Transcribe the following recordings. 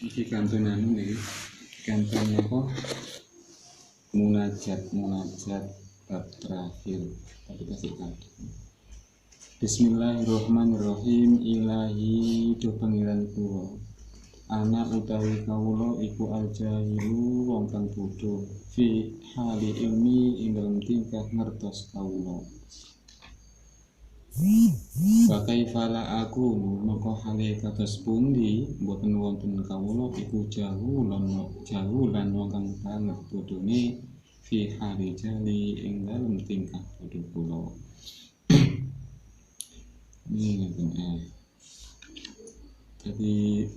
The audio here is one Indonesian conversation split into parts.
Iki kantunan iki. Kantun apa? Munajat bab terakhir. Tapi kasih kado. Bismillahirrahmanirrahim. Ilahi do pangeran kuwa. Anak utawi kawula iku aljahilu wong kang bodho fi hali ilmi ing dalem tingkah ngertos kawula. Bakai fala aku maka hale kados pundi boten wonten kawula iku jahulan wong kang banget bodhone fi hali jali ing dalem tingkah bodho kula. Ini ngeten Jadi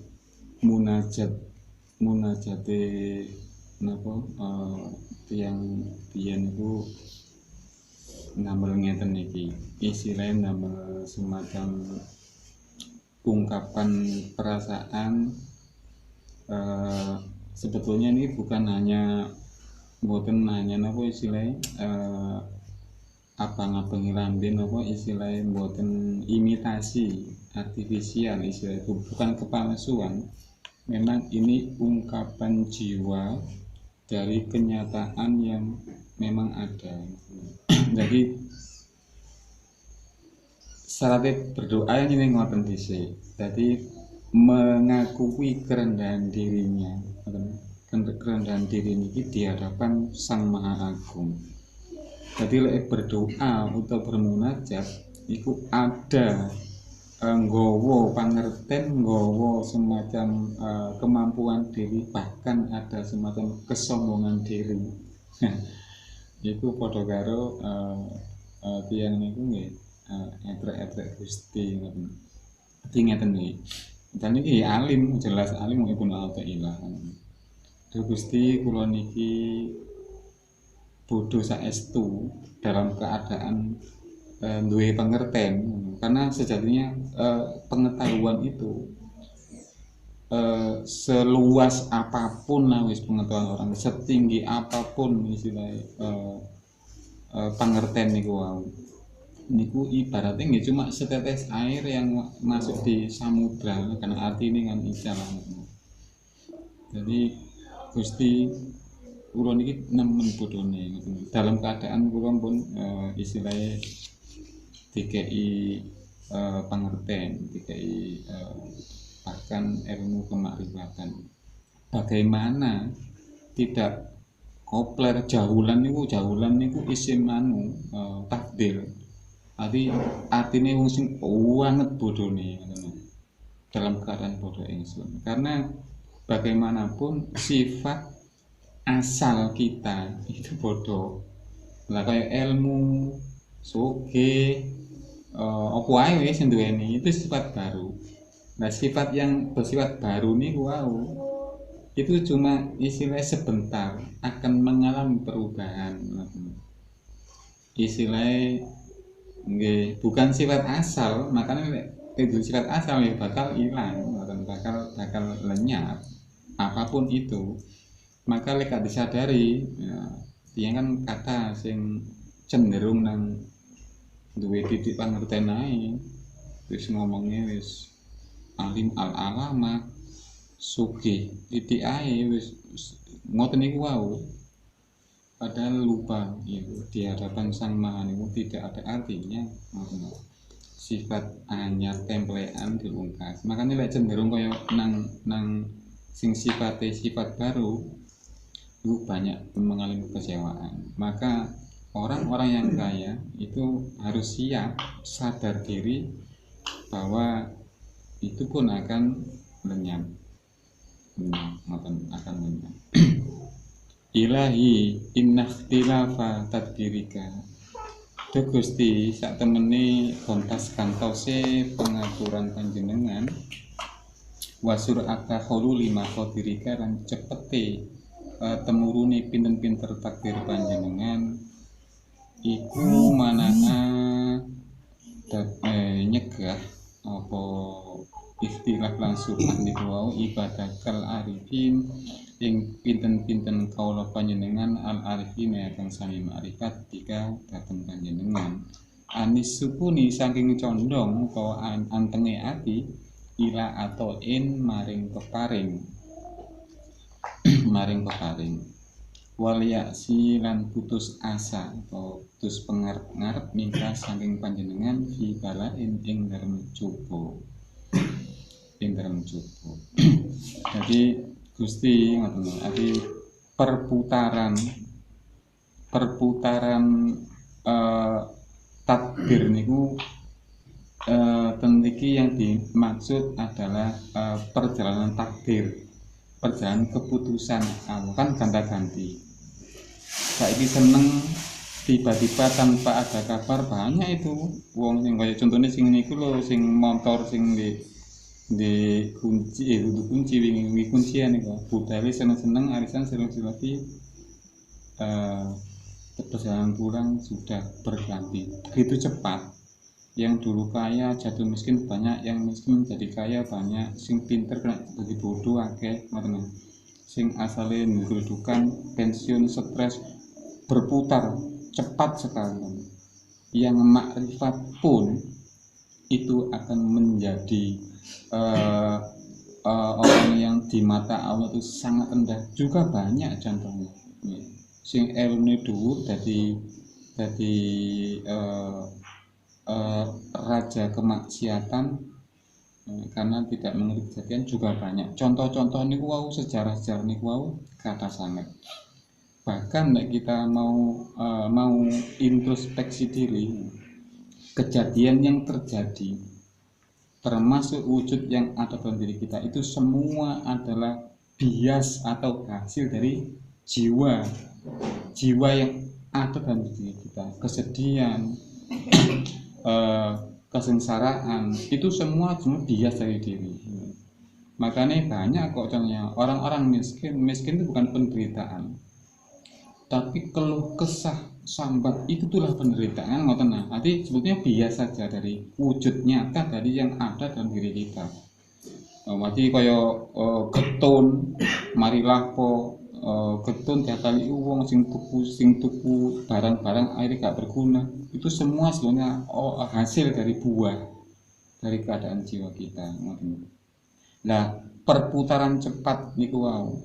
munajate napa tiyang iku namel ngeten iki. Istilahnya namel semacam ungkapan perasaan. Sebetulnya ini bukan hanya napa istilahnya abang-abang lambe napa istilahnya mboten imitasi artifisial, istilah itu bukan kepalsuan. Memang ini ungkapan jiwa dari kenyataan yang memang ada. Jadi syaratnya berdoa ini ngoten dhisik. Jadi mengakui kerendahan dirinya. Kerendahan diri ini di hadapan Sang Maha Agung. Jadi lek berdoa atau bermunajat itu ada nggawa pangerten, nggawa semacam kemampuan diri, bahkan ada semacam kesombongan diri. Iku padha karo tiyang niku nggih etrek-etrek Gusti ngoten. Dadi ngeten iki. Dan iki alim, jelas alim Ibnu Athaillah. Gusti kula niki bodho saestu dalam keadaan duwe pengerten, karena sejatinya pengetahuan itu seluas apapun wis pengetahuan orang, setinggi apapun istilahnya pengerten niku wau. Niku ibaratnya nggih cuma setetes air yang masuk di samudra, karena arti ini kan icalah. Jadi Gusti kula niki nemen bodhone dalam keadaan kula pun istilahnya DKI pengertian, DKI bahkan ilmu kemakrifatan. Bagaimana tidak kopler jahulan niku isim takdir. Artinya wong sing banget bodhone dalam keadaan bodoh ingsun. Karena bagaimanapun sifat asal kita itu bodoh. Lah kayak ilmu soge opo ae wis nduweni itu sifat baru. Nah, sifat yang bersifat baru nih wow, itu cuma istilah sebentar akan mengalami perubahan. Istilah nggih bukan sifat asal, makanya itu sifat asal ya bakal hilang, bakal lenyap apapun itu. Maka lek disadari ya, kan kata sing cenderung nang duwe titik pangerten ae wis ngomongnya wis alim al-alama sugih titik ae wis ngoten niku wau, padahal lupa itu di hadapan Sang Maha niku tidak ada artinya. Sifat anyar templean dilungkas, makanya lek cenderung kaya nang sing sifat baru itu banyak mengalami kekecewaan. Maka orang-orang yang kaya itu harus siap, sadar diri bahwa itu pun akan lenyap. Akan lenyap. Ilahi inna ikhtilafa tadbirika. Duh Gusti sak temene kontas kantose pengaturan panjenengan wasur aka khululi maqdirika lan cepete temurune pinten-pinter takdir panjenengan iku manaha nyegah apa ikhtilaf lan subhan niku wau ibadatul arifin ing pinten-pinten kaula panjenengan al arifin kang sami ma'rifat tika dhateng panjenengan anis sukuni saking condong utawa antenge ati ila atoin maring peparing maring peparing. Waliyaksi lan putus asa atau putus pengarep-ngarep minta saking panjenengan fi balain ing dalem coba. Jadi Gusti ngoten. Jadi perputaran takdir niku ten iki yang dimaksud adalah perjalanan takdir, perjalanan keputusan Allah kan ganti-ganti. Saiki seneng tiba-tiba tanpa ada kabar, banyak itu wong sing kaya contohnya sing niku lho, sing motor sing di kunci kunci wingi kuncian niku budale seneng-seneng arisan silih-silih perjalanan pulang sudah berganti begitu cepat. Yang dulu kaya jatuh miskin banyak, yang miskin jadi kaya banyak, sing pinter kena jadi bodoh akeh, sing asale ngedudukan pensiun stres berputar cepat sekali. Yang makrifat pun itu akan menjadi orang yang di mata Allah itu sangat rendah juga banyak contohnya. Sing ilmu dhuwur dadi raja kemaksiatan karena tidak mengerti kejadian juga banyak. Contoh-contoh niku wau, sejarah-sejarah niku wau kata sangat. Bahkan nek kita mau introspeksi diri, kejadian yang terjadi termasuk wujud yang ada dalam diri kita itu semua adalah bias atau hasil dari jiwa yang ada dalam diri kita. Kesedihan, kesengsaraan itu semua bias dari diri. Makanya banyak kok contohnya orang-orang miskin itu bukan penderitaan, tapi keluh kesah sambat itu itulah penderitaan. Nanti sebetulnya bias saja dari wujud nyata dari yang ada dalam diri kita. Mati kaya getun marilah po getun tiap kali uang sing tuku barang-barang akhirnya gak berguna. Itu semua sebenarnya hasil dari buah dari keadaan jiwa kita. Nah, perputaran cepat niku wau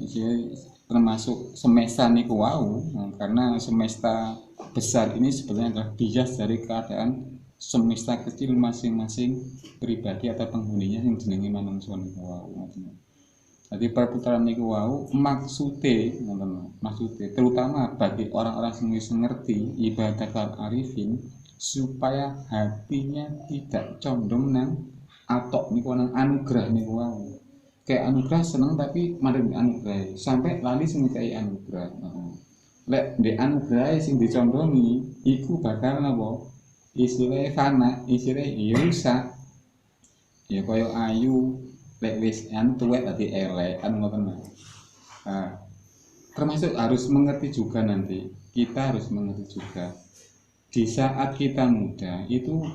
termasuk semesta niku wau, karena semesta besar ini sebenarnya adalah bias dari keadaan semesta kecil masing-masing pribadi atau penghuninya yang jenenge manungsa niku wau. Jadi perputaran niku wau maksude terutama bagi orang-orang yang wis ngerti ibadah al-arifin supaya hatinya tidak condong nang atok niku nang anugerah niku wau. Kayak anugerah seneng tapi maring anugerah sampai lali sing kaya anugerah. Lek ndek anugerah sing dicondongi iku bakal napa? Istilahnya fana, istilahnya rusak. Ya kaya ayu lek wis tuwek dadi elek ngoten. Termasuk harus mengerti juga nanti. Kita harus mengerti juga di saat kita muda itu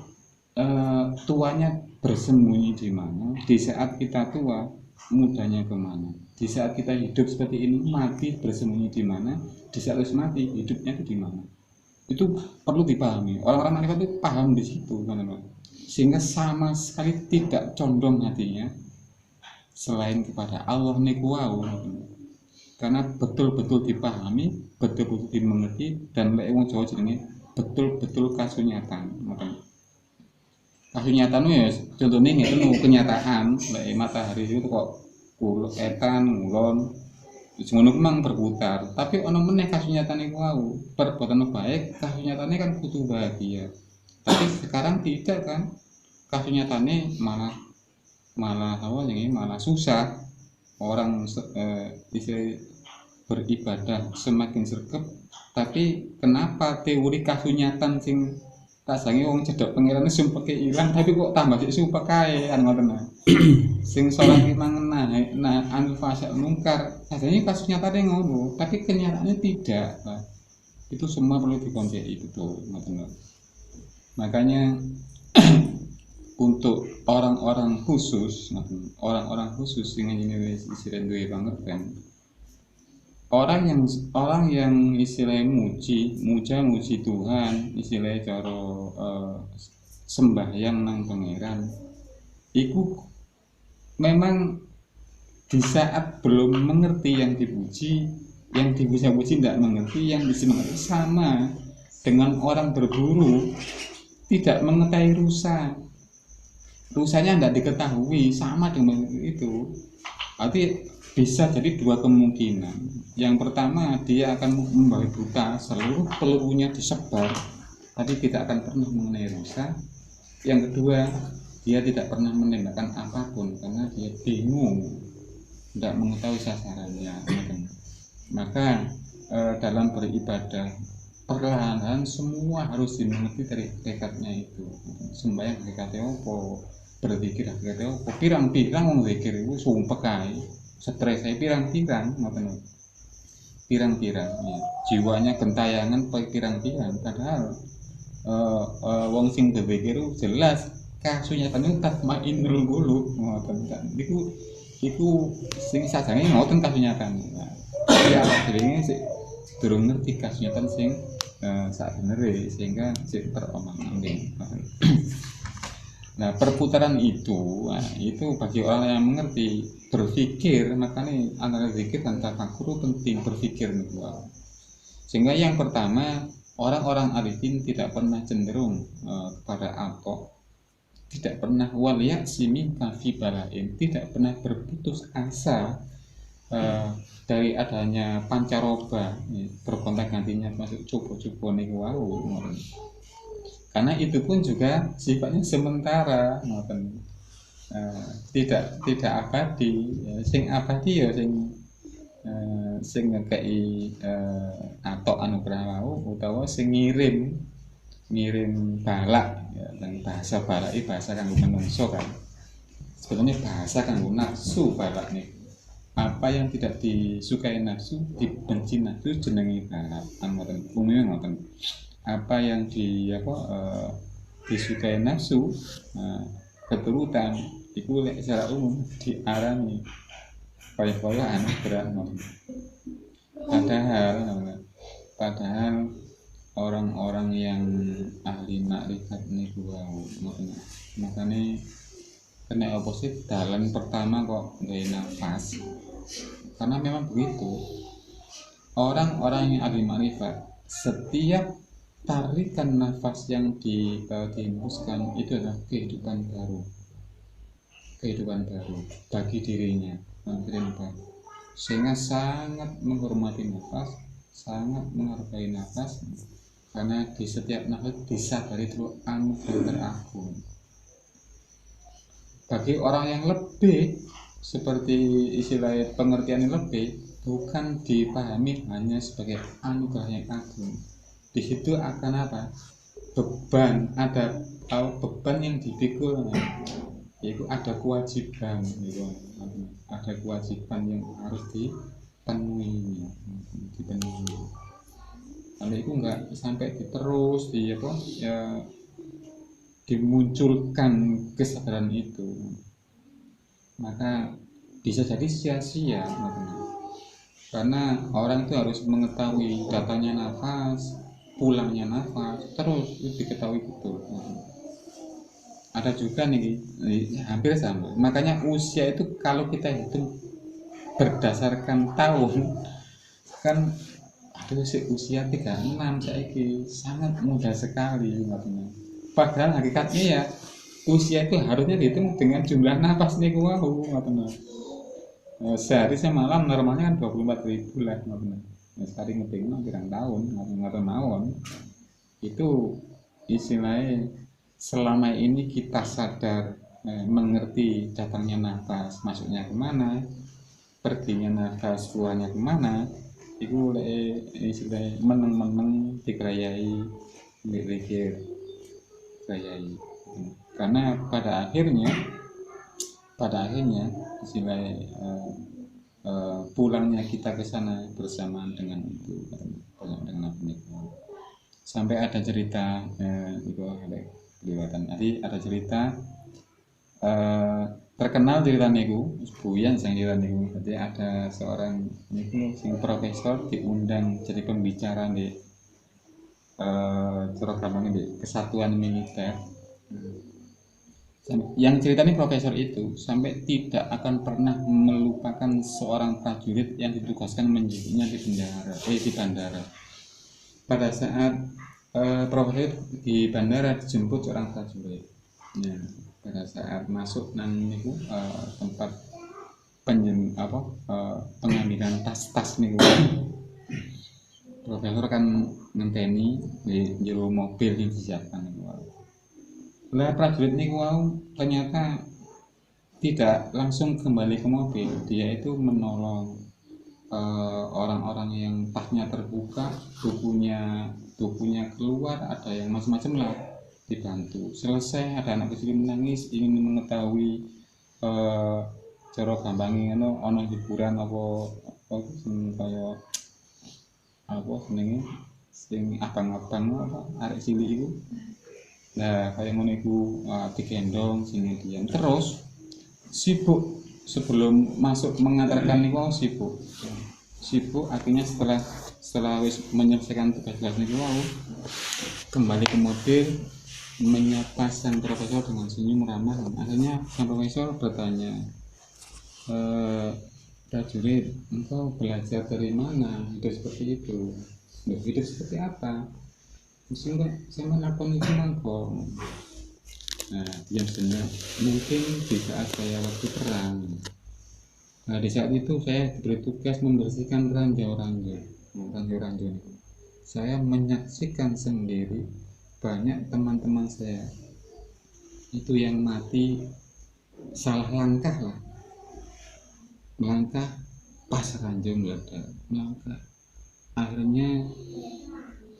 tuanya bersembunyi di mana, di saat kita tua mudanya kemana, di saat kita hidup seperti ini mati bersembunyi di mana, di saat harus mati hidupnya itu di mana. Itu perlu dipahami. Orang-orang makrifat itu paham di situ, sehingga sama sekali tidak condong hatinya selain kepada Allah niku wau. Karena betul-betul dipahami, betul-betul dimengerti, dan lek wong Jawa jenenge betul-betul kasunyatan. Kasunyatan ya contohnya ngeten kenyataan, lek matahari itu kok etan ngulon ngono memang berputar, tapi ono meneh kasunyatan iku wau. Perbuatan baik kasunyatane kan kudu bahagia. Tapi sekarang tidak kan. Kasunyatane malah malah susah. Orang istilah beribadah semakin sregep, tapi kenapa teori kasunyatan sing kasange wong cedhak pangerane sumpeke ilang tapi kok tambah sik sumpek kae kan ngoten. Sing salat mang anil fasa mungkar asline kasus nyatane ngono tapi kenyataannya tidak. Itu semua perlu dikonteki betul ngoten. Makanya untuk orang-orang khusus sing ngene wis isine duwe banget kan. Orang yang istilahnya muji Tuhan, istilahnya cara sembahyang nang pangeran, iku memang di saat belum mengerti yang dipuji tidak mengerti, yang disemangat sama dengan orang berburu tidak mengetahui rusanya tidak diketahui, sama dengan itu. Berarti bisa jadi dua kemungkinan. Yang pertama, dia akan membabi buta, seluruh pelurunya disebar, tapi tidak akan pernah mengenai rusa. Yang kedua, dia tidak pernah menembakkan apapun karena dia bingung, tidak mengetahui sasarannya. Maka dalam beribadah perlahan semua harus dimengerti dari hakikatnya itu. Sembahyang hakikatnya apa, berzikir hakikatnya apa, pirang-pirang wong zikir itu sumpah kae, stres saya pirang-pirang ngoten. Pirang-pirang ya. Jiwanya gentayangan pirang-pirang, padahal wong sing berzikir jelas kasunyatane tatmainnul qulub ngoten kan. Iku sing sajane ngoten kasunyatan. Ya awake sik durung ngerti kasunyatan sing sak benere sehingga sik teromong-ambing. Nah, perputaran itu bagi orang yang mengerti berpikir, makanya antara zikir dan tafakur penting berpikir nih. Sehingga yang pertama, orang-orang arifin tidak pernah cenderung kepada atok, tidak pernah waliyasimi kafi balain, tidak pernah berputus asa dari adanya pancaroba, berkontak gantinya masuk coba-coba nih karena itu pun juga sifatnya sementara, tidak abadi. Sing abadi ya sing ngekei atok anugerah wau utawa sing ngirim balak ya, dan bahasa balak itu bahasa kanggo menungso kan. Sebetulnya bahasa kanggo nafsu balak nih. Apa yang tidak disukai nafsu, dibenci nafsu jenenge balak. Umumnya ngoten. Apa yang disukai nafsu keturutan itu secara umum diarani kaya anugerah. Padahal orang-orang yang ahli makrifat niku makanya kena opposite dalan pertama kok gawe nafas, karena memang begitu orang-orang yang ahli makrifat, setiap tarikan nafas yang dihembuskan itu adalah kehidupan baru bagi dirinya, sehingga sangat menghormati nafas, sangat menghargai nafas, karena di setiap nafas disadari itu anugerah teragung. Bagi orang yang lebih, seperti istilah pengertian yang lebih, bukan dipahami hanya sebagai anugerah yang agung. Di situ akan apa? Ada beban yang dipikul, yaitu ada kewajiban, ada kewajiban yang harus dipenuhi. Kalau itu nggak sampai dimunculkan kesadaran itu, maka bisa jadi sia-sia. Karena orang itu harus mengetahui datangnya nafas, pulangnya nafas, terus itu diketahui betul. Ada juga nih hampir sama. Makanya usia itu kalau kita hitung berdasarkan tahun kan usia 36 saiki sangat muda sekali. Padahal hakikatnya ya usia itu harusnya dihitung dengan jumlah nafas nih sehari semalam normalnya kan 24.000 lah. Sekali ngeting pirang tahun mawon itu istilahnya selama ini kita sadar mengerti datangnya nafas masuknya kemana, perginya nafas keluarnya kemana, itu istilahnya meneng-meneng dikerayai berpikir kerayai, karena pada akhirnya istilahnya pulangnya kita ke sana bersamaan dengan itu, dengan sampai ada cerita itu kelewatan. Jadi ada cerita terkenal cerita niku buyan sing cerita niku. Jadi ada seorang niku sing profesor diundang jadi pembicara di program di kesatuan militer. Yang ceritanya profesor itu sampai tidak akan pernah melupakan seorang prajurit yang ditugaskan menjadinya di bandara. Pada saat profesor di bandara dijemput seorang prajurit. Nah, pada saat masuk nang niku tempat pengambilan tas-tas niku, profesor kan ngenteni di jero mobil yang disiapkan niku. Lah prajurit niku ternyata tidak langsung kembali ke mobil, dia itu menolong orang-orang yang tasnya terbuka, bukunya keluar, ada yang macam-macam lah, dibantu. Selesai ada anak kecil menangis ingin mengetahui cara gampangnya ono hiburan apa kaya apa senenge sing abang-abang apa arek cilik iku. Nah, kayak ngono iku digendong sini diam. Terus sibuk sebelum masuk mengantarkan niku sibuk akhirnya setelah wis menyelesaikan tugas niku kembali ke mobil menyapa sang profesor dengan senyum ramah. Akhirnya sang profesor bertanya, prajurit, engkau belajar dari mana hidup seperti itu? Hidup seperti apa? Sehingga saya melakukan itu mangkok. Nah, yang benar mungkin di saat saya waktu perang. Nah, di saat itu saya diberi tugas membersihkan ranjau-ranjau. Saya menyaksikan sendiri banyak teman-teman saya itu yang mati salah langkah lah, melangkah pas ranjau meledak, melangkah. Akhirnya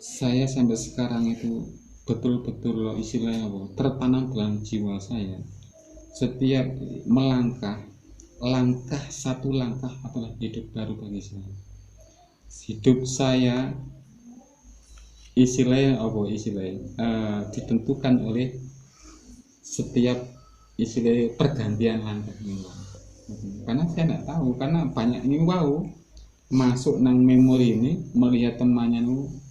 saya sampai sekarang itu betul-betul istilahnya tertanam dalam jiwa saya. Setiap satu langkah adalah hidup baru bagi saya. Hidup saya ditentukan oleh setiap pergantian langkah ini. Karena saya tidak tahu, karena banyak ini masuk nang memori ini, melihat temannya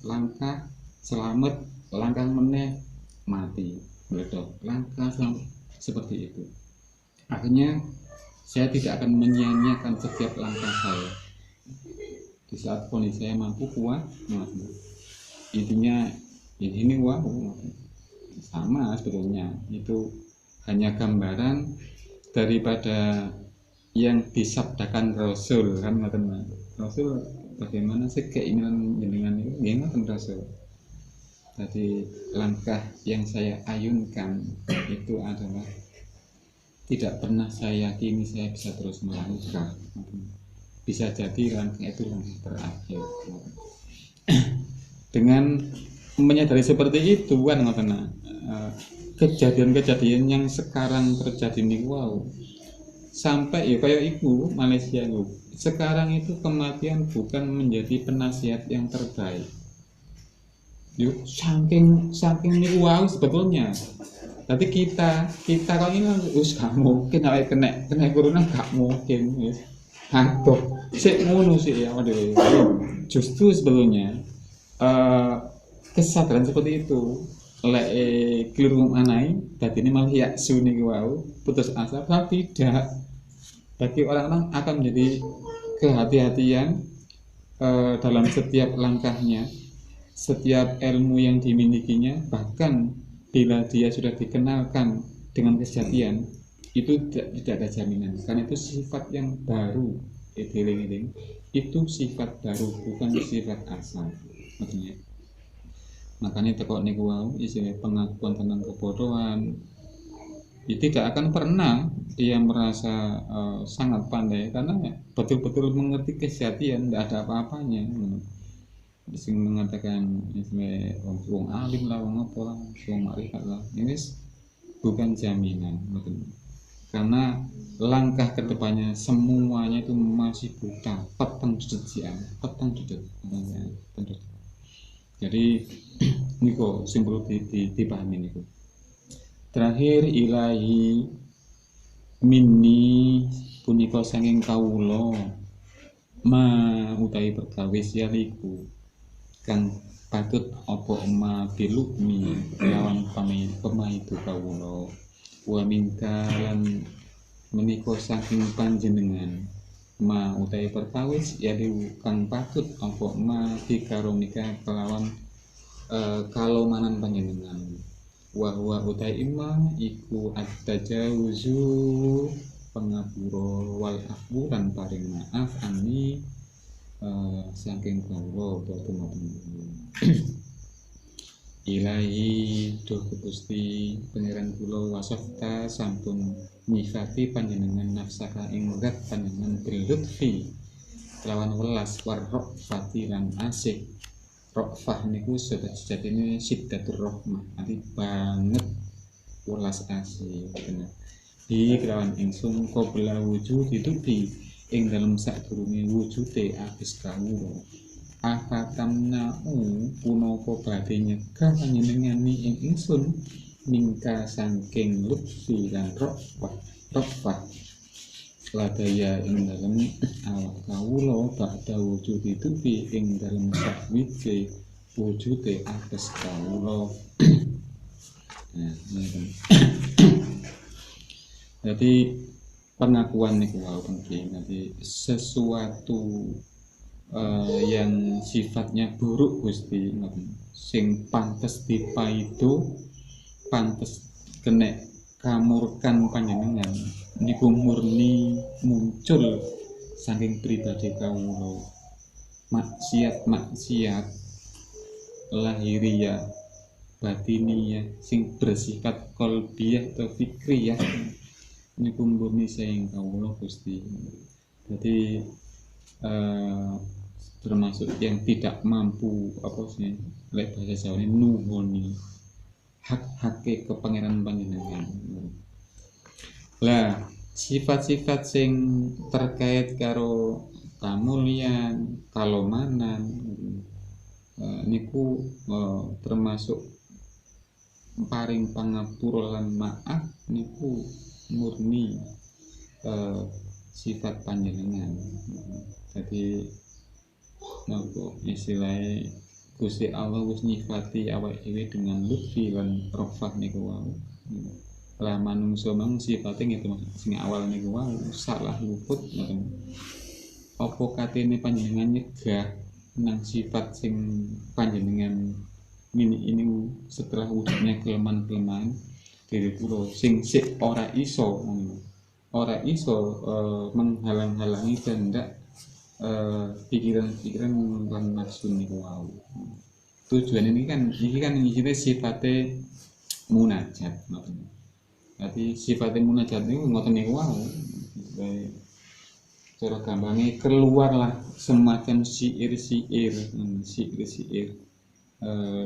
langkah selamat, langkah meneh mati meledak, langkah selamat, seperti itu. Akhirnya saya tidak akan menyia-nyiakan setiap langkah saya. Di saat kondisi saya mampu kuat, intinya ini sama sebetulnya, itu hanya gambaran daripada yang disabdakan Rasul kan, teman. Rasul bagaimana sih keinginan jenengan itu ngoten Rasul. Jadi langkah yang saya ayunkan itu adalah tidak pernah saya yakini saya bisa terus melangkah. Bisa jadi langkah itu langkah terakhir. Dengan menyadari seperti itu kan kejadian-kejadian yang sekarang terjadi nih sampai ya kayak ibu Malaysia sekarang itu kematian bukan menjadi penasihat yang terbaik. Yuk saking nih sebetulnya. Tapi kita kalau ini gak mungkin kena corona gak mungkin wis. Hantuk sik ngono sih ya justru sebetulnya kesadaran seperti itu keliru anai tadi ini malah yaksu nih putus asa. Tapi tidak, bagi orang-orang akan menjadi kehati-hatian dalam setiap langkahnya, setiap ilmu yang dimilikinya, bahkan bila dia sudah dikenalkan dengan kesejatian itu tidak ada jaminan, karena itu sifat yang baru. Itu sifat baru, bukan sifat asal. Makanya tekok niku istilah pengakuan tentang kebodohan tidak akan pernah dia merasa sangat pandai, karena betul-betul mengerti kesejatian, tidak ada apa-apanya. Sing mengatakan wong alim lah, wong apa lah, wong makrifat lah, ini bukan jaminan. Karena langkah kedepannya semuanya itu masih buta, petang duduk. Jadi niko simbol dipahami niku. Terakhir ilahi minni punika saking kawula ma utawi perkawis yaliku kang patut apa ma bilukmi lawan pamaitu kawula wa minka lan menika saking panjenengan ma utawi perkawis yadi kang patut apa ma dikaromika kelawan kalomanan panjenengan wa utawi ima iku at-tajawuzu pangapura wal afwu lan paring maaf ani saking kawula utawa Ilahi duh Gusti pangeran kula wasafta sampun nyifati panjenengan nafsaka ing zat panjenengan bilutfi lawan welas warrofati lan asik rofah niku sejatine siddatur rahmah arti banget welas asik bener di kelawan ingsun qabla wujud itu ing dalam sadurunge wujude abis kawula afatamna'u punapa badhe nyegah panjenengani ing ingsun mingka saking lutfi lan rofah ladaya ing dalem awak kawula badhe wujud itu ing dalem sakwise wujude abis kawula. Jadi pengakuan niku wau penting. Jadi sesuatu yang sifatnya buruk Gusti sing pantes dipaido pantes kena kamurkan panjenengan niku murni muncul saking pribadi kawula maksiat lahiriah batiniyah sing bersifat qalbiyah atau fikriyah niku murni saking kawula Gusti. Jadi termasuk yang tidak mampu apa sih lek bahasa Jawa ini nuhoni hak-hake kepangeran panjenengan. Lah sifat-sifat sing terkait karo kamulyan, kalomanan niku termasuk paring pangapura lan maaf niku murni sifat panjenengan. Jadi nopo istilahnya Gusti Allah wis nyifati awake dhewe dengan lutfi lan rofah niku wae. Lah manungsa mang sifate ngitu sing awal niku wae salah luput ngoten. Apa katene panjenengan nyegah nang sifat sing panjenengan ini setelah wujudnya kelemahan-kelemahan diri kula sing sik ora iso menghalang-halangi kehendak pikiran-pikiran lan nafsu niku wau. Tujuan ini kan isine sifate munajat ngoten. Dadi sifate munajat niku ngoten niku wau. Cara gampange keluarlah semacam syair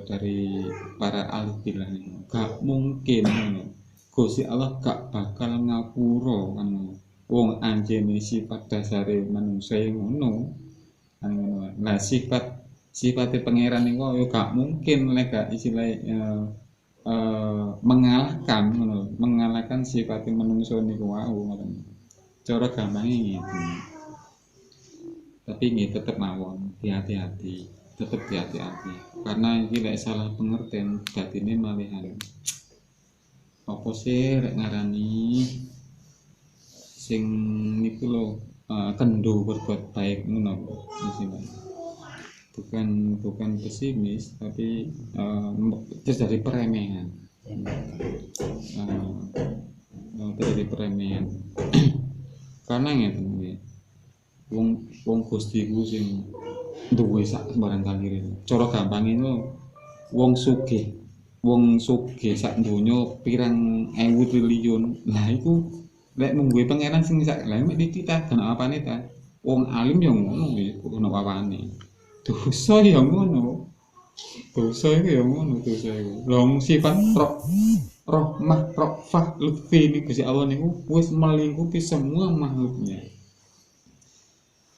dari para ahli bilah niku. Gak mungkin Gusti Allah gak bakal ngapura kan. Wong anjene sifat dasare manungsa ngono. Nah sifate pangeran niku yo gak mungkin lek gak mengalahkan sifate manungsa niku wau ngoten. Cara gampange gitu. Tapi nggih tetep mawon hati-hati karena iki lek salah pengertian batine malihan. Apa sih rek ngarani sing niku lho kendo berbuat baik ngono bukan pesimis tapi terjadi peremehan karena ngeten nggih wong Gusti ku sing duwe sak barang kalire cara gampang itu wong sugih sak donya pirang ewu triliun lah iku lek nunggu pangeran sing sak lha mek dititah kan apane ta wong alim yo ngono ya ono pawane dosa yo ngono dosa iku long sifat rahmah rofah lutfi niku Gusti Allah niku wis melingkupi semua makhluknya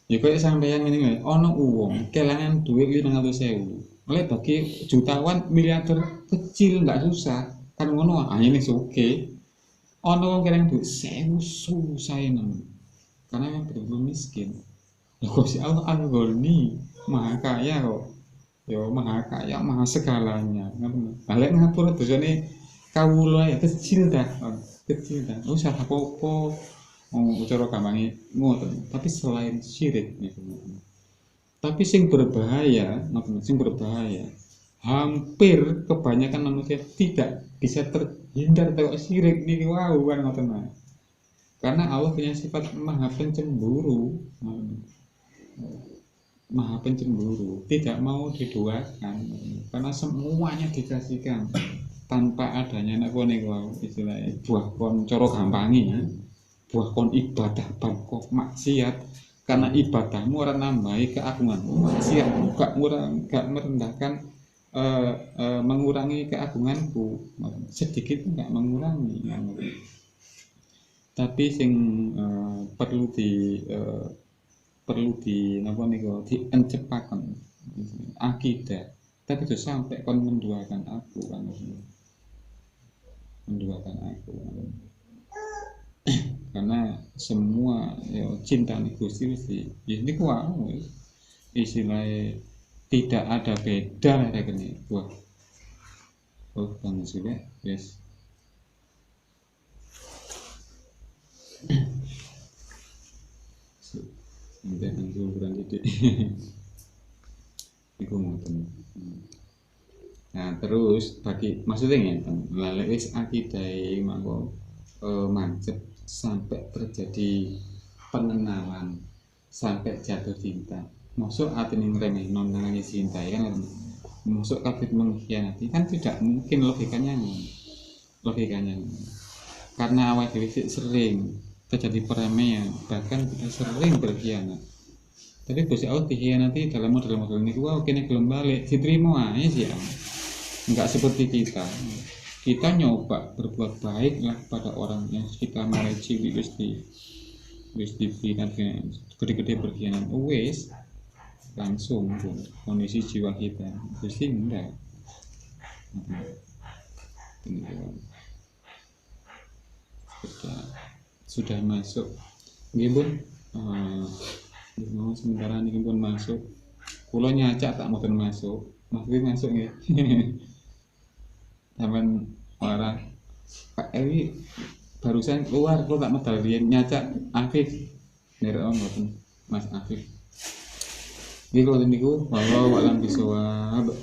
ya kaya sampeyan ngene ono wong kelangan duit 500.000 oleh bagi jutawan miliarder kecil enggak susah kan ngono ini oke ono wong kelangan duit 1.000 susah nang karena memang betul miskin lha Gusti Allah Al-Ghani maha kaya kok ya maha kaya maha segalanya ngono lek ngapura dosane kawula ya kecil dah kecintaan oh salah apa cara gampange ngoten tapi selain syirik niku tapi sing berbahaya ngoten sing berbahaya hampir kebanyakan manusia tidak bisa terhindar dari syirik niki wow kan ngoten karena Allah punya sifat maha pencemburu tidak mau diduakan karena semuanya dikasihkan tanpa adanya nek kene wow istilahnya buah kon cara gampangi buah kon ibadah ban kok maksiat karena ibadahmu ora nambahi keagunganmu maksiat gak merendahkan mengurangi keagunganku sedikit enggak mengurangi tapi sing perlu di napa niku diencepaken akidah tapi itu sampai kon menduakan aku kan karena semua ya cinta Gusti ya niku wae istilahnya tidak ada beda lah kene wah Bang sudah yes sampai langsung kurang titik iku ngoten. Nah terus bagi maksudnya ngeten lek wis akidahe mangko mancep sampai terjadi pengenalan sampai jatuh cinta masuk atine ngremeh non nangis cinta ya kan masuk kabeh mengkhianati kan tidak mungkin logikanya karena awal dhewe sering terjadi peremaian bahkan kita sering berkhianat tapi Gusti Allah dikhianati dalam model-model ini wow kene gelem balik diterima aja sih enggak seperti kita nyoba berbuat baik lah pada orang yang kita mareci wis diberikan gede-gede berkhianat wis langsung kondisi jiwa kita Gusti enggak kita sudah masuk nggih mau sementara ini pun masuk kula nyacak tak mboten masuk maksudnya masuk nggih sampean ora Pak Ewi barusan keluar kula tak medal riyen nyacak Afif nira mboten Mas Afif nggih kula niku wallahu a'lam bishawab